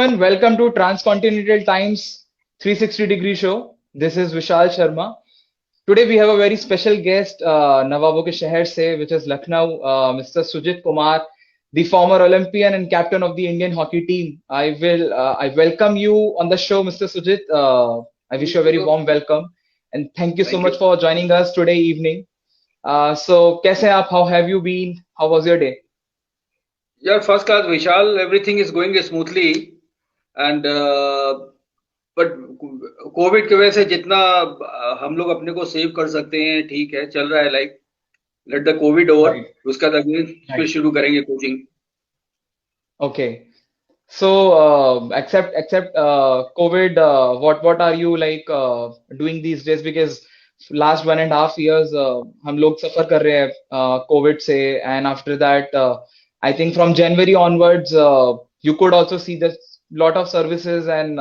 everyone, welcome to Transcontinental Times 360 Degree Show. This is Vishal Sharma. Today we have a very special guest, Nawabon ke Shehar se, which is Lucknow, Mr. Sujit Kumar, the former Olympian and captain of the Indian hockey team. I welcome you on the show, Mr. Sujit. I wish you a very warm welcome and thank you so Thank much you. for joining us today evening. कैसे हैं आप? How have you been? How was your day? Yeah, first class, Vishal. Everything is going smoothly, and but Covid की वजह से जितना हम लोग अपने को सेव कर सकते हैं, ठीक है, चल रहा है like let the Covid over, Right, उसका बाद अगेन फिर right. शुरू करेंगे coaching. Okay. So, except COVID, what are you like doing these days? Because last 1.5 years हम लोग सफर कर रहे हैं COVID से, and after that, I think from January onwards, you could also see that lot of services and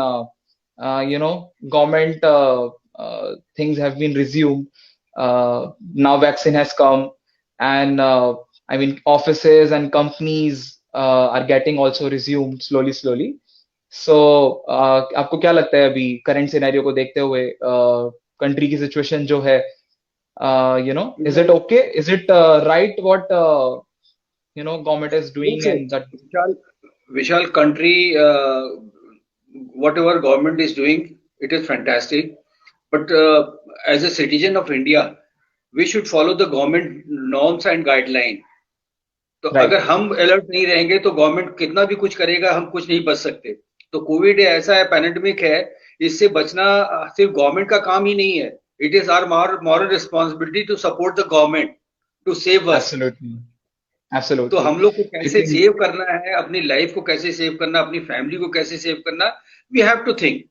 government things have been resumed. Now vaccine has come, and I mean offices and companies are getting also resumed slowly slowly. So आपको क्या लगता है अभी current scenario को देखते हुए country की situation जो है is it okay, is it right what government is doing Yes, and that. Vishal, Vishal, country, whatever government is doing, it is fantastic. But as a citizen of India, we should follow the government norms and guidelines. तो Right, अगर हम alert नहीं रहेंगे तो government कितना भी कुछ करेगा, हम कुछ नहीं बच सकते. तो कोविड ऐसा है, पैंडेमिक है, इससे बचना सिर्फ गवर्नमेंट का काम ही नहीं है. It is our moral responsibility to support the government to save us. absolutely, तो absolutely. हम लोग को कैसे क्योंकि सेव करना है, अपनी लाइफ को कैसे सेव करना, अपनी फैमिली को कैसे सेव करना, we have to think.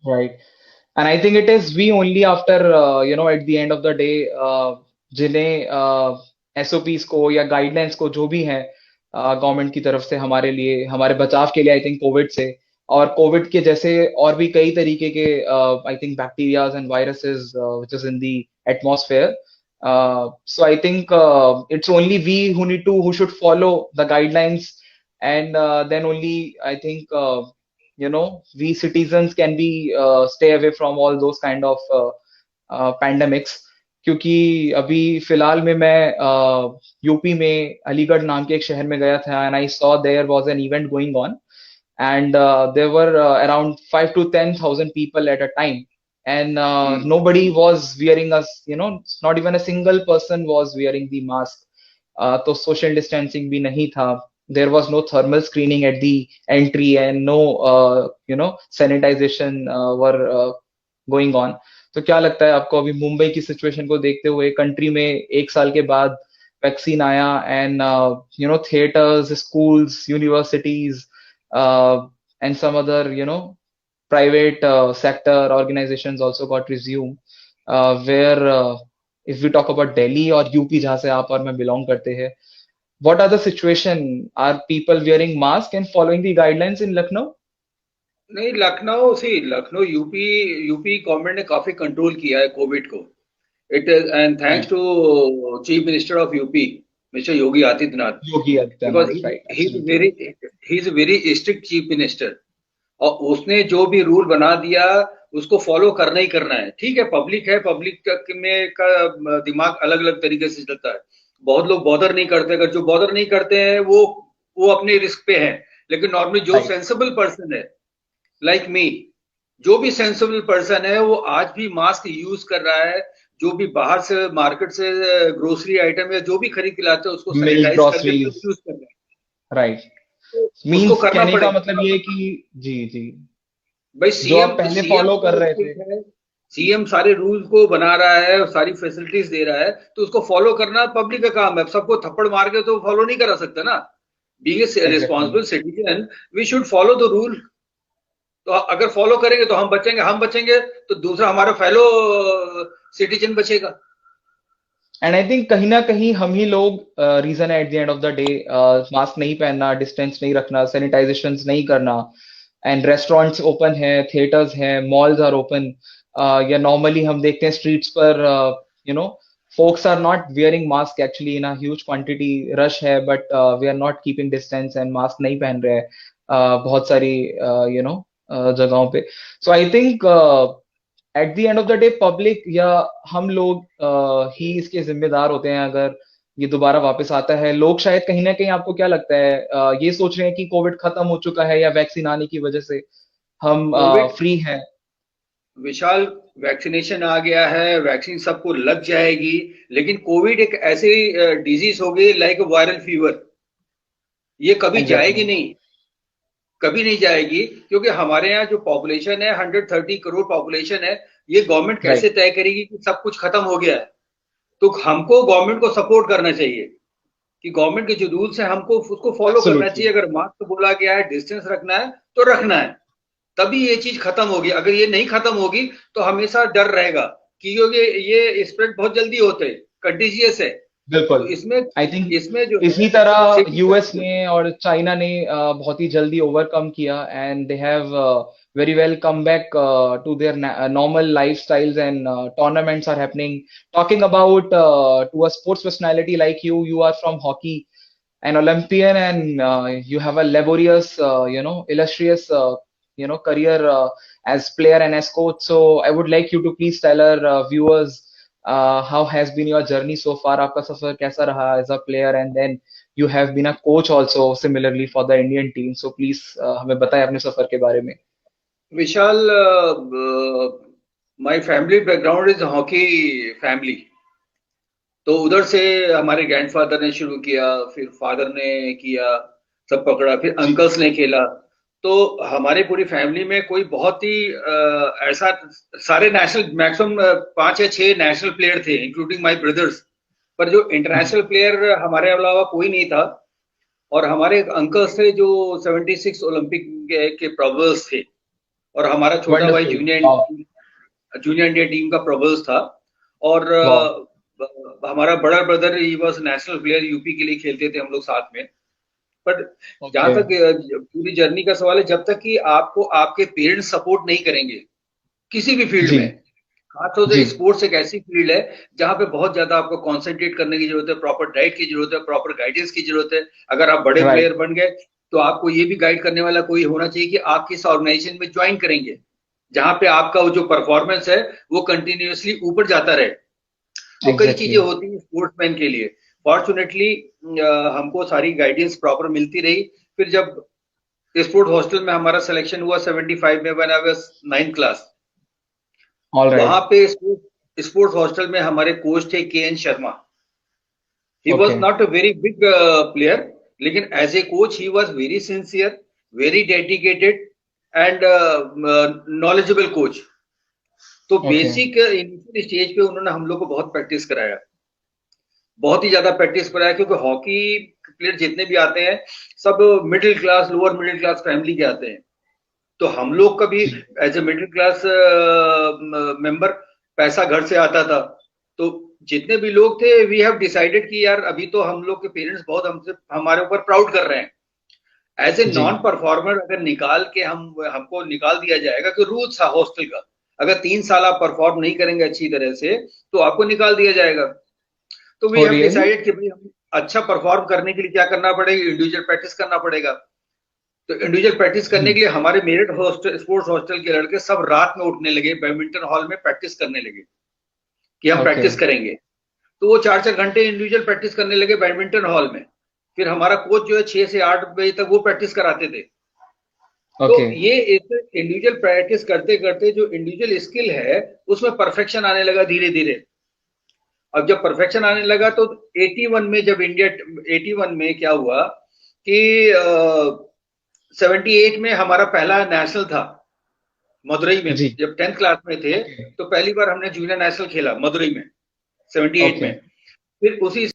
right. And I think it is we only after at the end of the day जिन्हें SOPs को या गाइडलाइंस को जो भी है गवर्नमेंट की तरफ से हमारे लिए हमारे बचाव के लिए आई थिंक कोविड से और कोविड के जैसे और भी कई तरीके के I think bacterias and viruses which is in the atmosphere. So I think it's only we who should follow the guidelines, and then only I think we citizens can be stay away from all those kind of pandemics. क्योंकि अभी फिलहाल में मैं UP में अलीगढ़ नाम के एक शहर में गया था and I saw there was an event going on, and there were around 5 to 10,000 people at a time, and nobody was wearing not even a single person was wearing the mask. तो social distancing भी नहीं था. There was no thermal screening at the entry, and no sanitization were going on. तो क्या लगता है आपको अभी मुंबई की सिचुएशन को देखते हुए कंट्री में एक साल के बाद वैक्सीन आया and theatres, schools, universities and some other private sector organizations also got resumed, where if we talk about Delhi or UP जहाँ से आप और मैं belong करते हैं, what are the situation? Are people wearing mask and following the guidelines in Lucknow? नहीं, Lucknow UP government ने काफी कंट्रोल किया है कोविड को. It is and thanks Right. To chief minister of UP Mister Yogi Adityanath, Yogi because Adityanath, right? He is very strict chief minister. और उसने जो भी रूल बना दिया उसको फॉलो करना ही करना है. ठीक है, पब्लिक में का दिमाग अलग अलग तरीके से चलता है. बहुत लोग बॉदर नहीं करते, अगर जो बॉदर नहीं करते हैं वो अपने रिस्क पे हैं. लेकिन नॉर्मली जो Right. सेंसिबल पर्सन है लाइक मी, जो भी सेंसिबल पर्सन है वो आज भी मास्क यूज कर रहा है. जो भी बाहर से मार्केट से ग्रोसरी आइटम या जो भी खरीद के लाते हैं उसको Milk, सैनिटाइज करके फिर groceries, यूज कर रहे right. हैं. तो उसको मीन्स करना कहने का मतलब पड़ेगा. ये है कि जी जी, भाई जो आप सीएम पहले सीएम फॉलो कर तो रहे थे. ठीक है, सीएम सारे रूल को बना रहा है, सारी फैसिलिटीज दे रहा है, तो उसको फॉलो करना पब्लिक का काम है. सबको थप्पड़ मार के तो फॉलो नहीं करा सकता ना. Being a exactly. Responsible citizen we should follow the rule. तो अगर फॉलो करेंगे तो हम बचेंगे तो दूसरा हमारा फेलो सिटीजन बचेगा. एंड आई थिंक कहीं ना कहीं हम ही लोग रीजन है eight the end of the day. Mask नहीं पहनना, डिस्टेंस नहीं रखना, सैनिटाइजेशन नहीं करना, एंड रेस्टोरेंट्स ओपन है, थिएटर्स हैं, मॉल्स आर ओपन, या नॉर्मली हम देखते हैं स्ट्रीट्स पर you know folks are not wearing mask actually in a huge quantity. Rush है but we are not keeping distance and mask नहीं पहन रहे हैं. बहुत सारी जगहों पे। So I think at the end of the day public या हम लोग ही इसके जिम्मेदार होते हैं अगर ये दोबारा वापस आता है। लोग शायद कहीं ना कहीं, आपको क्या लगता है, ये सोच रहे हैं कि कोविड खत्म हो चुका है या वैक्सीन आने की वजह से हम कोविड, फ्री हैं। विशाल, वैक्सीनेशन आ गया है, वैक्सीन सबको लग जाएगी, लेकिन कोविड एक ऐसी डिजीज हो गई लाइक वायरल फीवर, ये कभी एग्जैक्टली। जाएगी नहीं, कभी नहीं जाएगी। क्योंकि हमारे यहाँ जो पॉपुलेशन है 130 करोड़ पॉपुलेशन है, ये गवर्नमेंट कैसे राइट। तय करेगी कि सब कुछ खत्म हो गया है? तो हमको गवर्नमेंट को सपोर्ट करना चाहिए कि गवर्नमेंट के जो रूल्स है हमको उसको फॉलो करना एब्सोल्युटली। चाहिए। अगर मास्क बोला गया है, डिस्टेंस रखना है तो रखना है, तभी ये चीज खत्म होगी। अगर ये नहीं खत्म होगी तो हमेशा डर रहेगा, क्योंकि ये स्प्रेड बहुत जल्दी होते हैं, कंटीजियस है। तो बिल्कुल। इसमें आई थिंक इसमें जो है इसी तरह सेफ्टी यूएस करनी है। ने और चाइना ने बहुत ही जल्दी ओवरकम किया, and they have very well come back to their normal lifestyles, and tournaments are happening. Talking about to a sports personality like you are from hockey, an Olympian, and you have a laborious, illustrious, career as player and as coach. So I would like you to please tell our viewers how has been your journey so far. आपका सफर कैसा रहा as a player, and then you have been a coach also similarly for the Indian team. So please हमें बताएं अपने सफर के बारे में। Vishal, my family background is hockey family. तो उधर से हमारे ग्रैंडफादर ने शुरू किया, फिर फादर ने किया, सब पकड़ा, फिर जी। अंकल्स ने खेला। तो हमारे पूरी फैमिली में कोई बहुत ही ऐसा, सारे नेशनल, मैक्सिमम 5 या 6 नेशनल प्लेयर थे इंक्लूडिंग माय ब्रदर्स। पर जो हम्म। इंटरनेशनल प्लेयर हमारे अलावा कोई नहीं था। और हमारे एक अंकल्स थे जो 76 ओलंपिक के प्रोबर्स थे। और हमारा छोटा भाई वंडरफुल। जूनियर इंडिया टीम का प्रोबर्स था। और वाह। हमारा बड़ा ब्रदर ही बस नेशनल प्लेयर, यूपी के लिए खेलते थे हम लोग साथ में। बट जहां ओके। तक पूरी जर्नी का सवाल है, जब तक कि आपको आपके पेरेंट्स सपोर्ट नहीं करेंगे किसी भी फील्ड जी। में, खासतौर जी। से स्पोर्ट्स एक ऐसी फील्ड है जहां पे बहुत ज्यादा आपको कंसंट्रेट करने की जरूरत है, प्रॉपर डाइट की जरूरत है, प्रॉपर गाइडेंस की जरूरत है। अगर आप बड़े राइट। प्लेयर बन गए तो आपको ये भी गाइड करने वाला कोई होना चाहिए कि आप किस ऑर्गेनाइजेशन में ज्वाइन करेंगे जहां पे आपका वो जो परफॉर्मेंस है वो कंटिन्यूअसली ऊपर जाता रहे। तो कई चीजें एग्जैक्टली। होती हैं स्पोर्ट्समैन के लिए। फॉर्चुनेटली हमको सारी गाइडेंस प्रॉपर मिलती रही। फिर जब स्पोर्ट्स हॉस्टल में हमारा सिलेक्शन हुआ 75 में, when I was 9th class, all वहां राइट। पे स्पोर्ट्स हॉस्टल में हमारे कोच थे K N Sharma. He was okay. Not a very big player, लेकिन as a coach he was very sincere, very dedicated and knowledgeable coach. तो okay. Basic initial stage पे उन्होंने हम लोग को बहुत प्रैक्टिस कराया, बहुत ही ज्यादा प्रैक्टिस कराया। क्योंकि हॉकी प्लेयर जितने भी आते हैं सब middle class, lower middle class family के आते हैं। तो हम लोग का भी जी। As a middle class member पैसा घर से आता था। तो जितने भी लोग थे, वी हैव डिसाइडेड कि यार अभी तो हम लोग के पेरेंट्स बहुत हमसे, हमारे ऊपर प्राउड कर रहे हैं। एज ए जी। नॉन परफॉर्मर अगर निकाल के हमको निकाल दिया जाएगा, कि रूल्स था हॉस्टल का, अगर 3 साल आप परफॉर्म नहीं करेंगे अच्छी तरह से तो आपको निकाल दिया जाएगा। तो we oh have really. Decided कि भाई हम अच्छा परफॉर्म करने के लिए क्या करना पड़ेगा, इंडिविजुअल प्रैक्टिस करना पड़ेगा। तो इंडिविजुअल प्रैक्टिस करने जी। के लिए हमारे मेरिट हॉस्टल, स्पोर्ट्स हॉस्टल के लड़के सब रात में उठने लगे, बैडमिंटन हॉल में प्रैक्टिस करने लगे कि हम ओके। प्रैक्टिस करेंगे। तो वो 4-4 घंटे इंडिविजुअल प्रैक्टिस करने लगे बैडमिंटन हॉल में। फिर हमारा कोच जो है 6 से 8 बजे तक वो प्रैक्टिस कराते थे। तो ओके। ये एक इंडिविजुअल प्रैक्टिस करते करते जो इंडिविजुअल स्किल है उसमें परफेक्शन आने लगा धीरे धीरे। अब जब परफेक्शन आने लगा तो 81 में, जब इंडिया 81 में क्या हुआ कि 78 में हमारा पहला नेशनल था मदुरई में। जी। जब 10th क्लास में थे ओके। तो पहली बार हमने जूनियर नेशनल खेला मदुरई में 78 ओके। में। फिर उसी